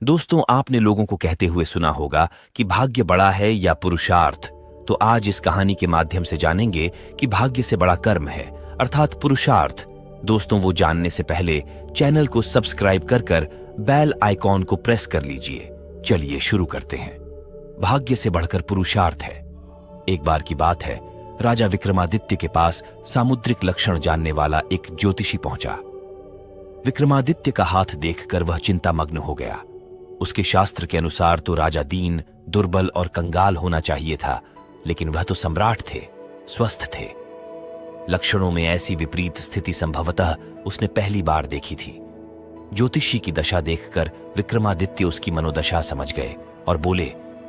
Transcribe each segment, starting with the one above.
दोस्तों, आपने लोगों को कहते हुए सुना होगा कि भाग्य बड़ा है या पुरुषार्थ। तो आज इस कहानी के माध्यम से जानेंगे कि भाग्य से बड़ा कर्म है, अर्थात पुरुषार्थ। दोस्तों, वो जानने से पहले चैनल को सब्सक्राइब कर बेल आइकॉन को प्रेस कर लीजिए। चलिए शुरू करते हैं। भाग्य से बढ़कर पुरुषार्थ है। एक बार की बात है, राजा विक्रमादित्य के पास सामुद्रिक लक्षण जानने वाला एक ज्योतिषी पहुंचा। विक्रमादित्य का हाथ देखकर वह चिंतामग्न हो गया। उसके शास्त्र के अनुसार तो राजा दीन, दुर्बल और कंगाल होना चाहिए था, लेकिन वह तो सम्राट थे, स्वस्थ थे। लक्षणों में ऐसी विपरीत स्थिति संभवतः उसने पहली बार देखी थी। ज्योतिषी की दशा देखकर विक्रमादित्य उसकी मनोदशा समझ गए और बोले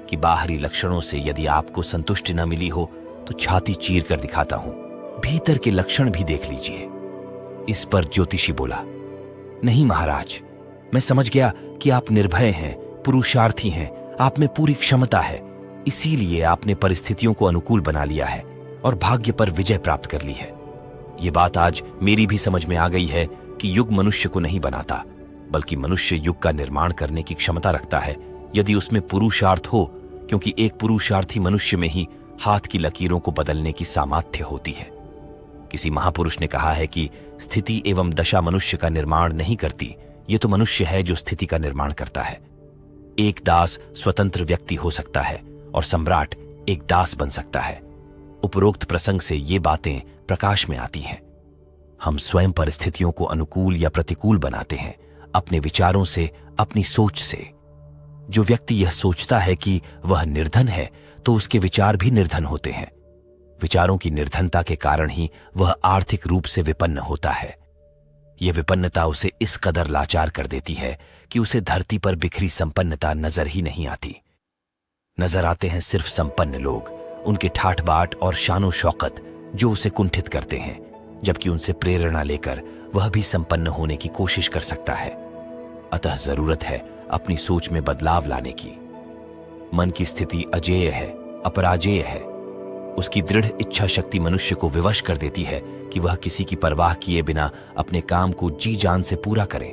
कि बाहरी लक्षणों से यदि आपको संतुष्टि न मिली हो तो छाती चीर कर दिखाता हूं, भीतर के लक्षण भी देख लीजिए। इस पर ज्योतिषी बोला, नहीं महाराज, मैं समझ गया कि आप निर्भय हैं, पुरुषार्थी हैं, आप में पूरी क्षमता है, इसीलिए आपने परिस्थितियों को अनुकूल बना लिया है और भाग्य पर विजय प्राप्त कर ली है। ये बात आज मेरी भी समझ में आ गई है कि युग मनुष्य को नहीं बनाता, बल्कि मनुष्य युग का निर्माण करने की क्षमता रखता है यदि उसमें पुरुषार्थ हो, क्योंकि एक पुरुषार्थी मनुष्य में ही हाथ की लकीरों को बदलने की सामर्थ्य होती है। किसी महापुरुष ने कहा है कि स्थिति एवं दशा मनुष्य का निर्माण नहीं करती, ये तो मनुष्य है जो स्थिति का निर्माण करता है। एक दास स्वतंत्र व्यक्ति हो सकता है और सम्राट एक दास बन सकता है। उपरोक्त प्रसंग से ये बातें प्रकाश में आती हैं। हम स्वयं परिस्थितियों को अनुकूल या प्रतिकूल बनाते हैं, अपने विचारों से, अपनी सोच से। जो व्यक्ति यह सोचता है कि वह निर्धन है, तो उसके विचार भी निर्धन होते हैं। विचारों की निर्धनता के कारण ही वह आर्थिक रूप से विपन्न होता है। यह विपन्नता उसे इस कदर लाचार कर देती है कि उसे धरती पर बिखरी संपन्नता नजर ही नहीं आती। नजर आते हैं सिर्फ संपन्न लोग, उनके ठाठ बाट और शानो शौकत जो उसे कुंठित करते हैं, जबकि उनसे प्रेरणा लेकर वह भी संपन्न होने की कोशिश कर सकता है। अतः जरूरत है अपनी सोच में बदलाव लाने की। मन की स्थिति अजेय है, अपराजेय है। उसकी दृढ़ इच्छा शक्ति मनुष्य को विवश कर देती है कि वह किसी की परवाह किए बिना अपने काम को जी जान से पूरा करे,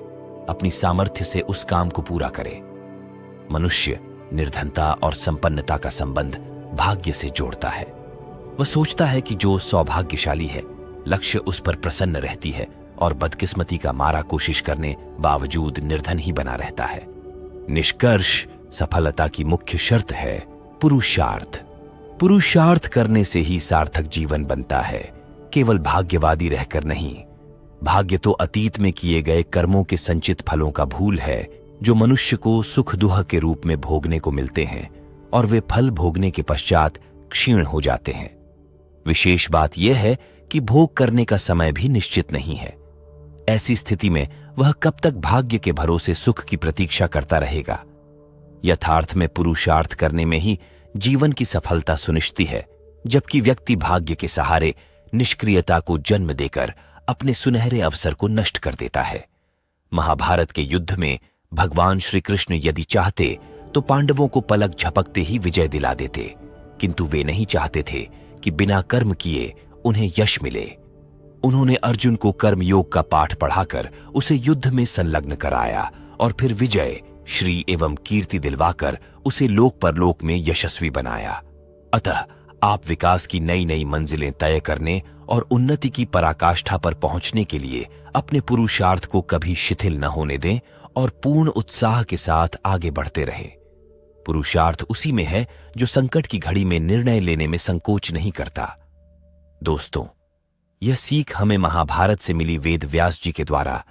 अपनी सामर्थ्य से उस काम को पूरा करे। मनुष्य निर्धनता और संपन्नता का संबंध भाग्य से जोड़ता है। वह सोचता है कि जो सौभाग्यशाली है, लक्ष्य उस पर प्रसन्न रहती है और बदकिस्मती का मारा कोशिश करने बावजूद निर्धन ही बना रहता है। निष्कर्ष, सफलता की मुख्य शर्त है पुरुषार्थ। पुरुषार्थ करने से ही सार्थक जीवन बनता है, केवल भाग्यवादी रहकर नहीं। भाग्य तो अतीत में किए गए कर्मों के संचित फलों का भूल है, जो मनुष्य को सुख दुख के रूप में भोगने को मिलते हैं और वे फल भोगने के पश्चात क्षीण हो जाते हैं। विशेष बात यह है कि भोग करने का समय भी निश्चित नहीं है। ऐसी स्थिति में वह कब तक भाग्य के भरोसे सुख की प्रतीक्षा करता रहेगा। यथार्थ में पुरुषार्थ करने में ही जीवन की सफलता सुनिश्चित है, जबकि व्यक्ति भाग्य के सहारे निष्क्रियता को जन्म देकर अपने सुनहरे अवसर को नष्ट कर देता है। महाभारत के युद्ध में भगवान श्री कृष्ण यदि चाहते तो पांडवों को पलक झपकते ही विजय दिला देते, किंतु वे नहीं चाहते थे कि बिना कर्म किए उन्हें यश मिले। उन्होंने अर्जुन को कर्म योग का पाठ पढ़ाकर उसे युद्ध में संलग्न कराया और फिर विजय, श्री एवं कीर्ति दिलवाकर उसे लोक परलोक में यशस्वी बनाया। अतः आप विकास की नई नई मंजिलें तय करने और उन्नति की पराकाष्ठा पर पहुंचने के लिए अपने पुरुषार्थ को कभी शिथिल न होने दें और पूर्ण उत्साह के साथ आगे बढ़ते रहें। पुरुषार्थ उसी में है जो संकट की घड़ी में निर्णय लेने में संकोच नहीं करता। दोस्तों, यह सीख हमें महाभारत से मिली वेद व्यास जी के द्वारा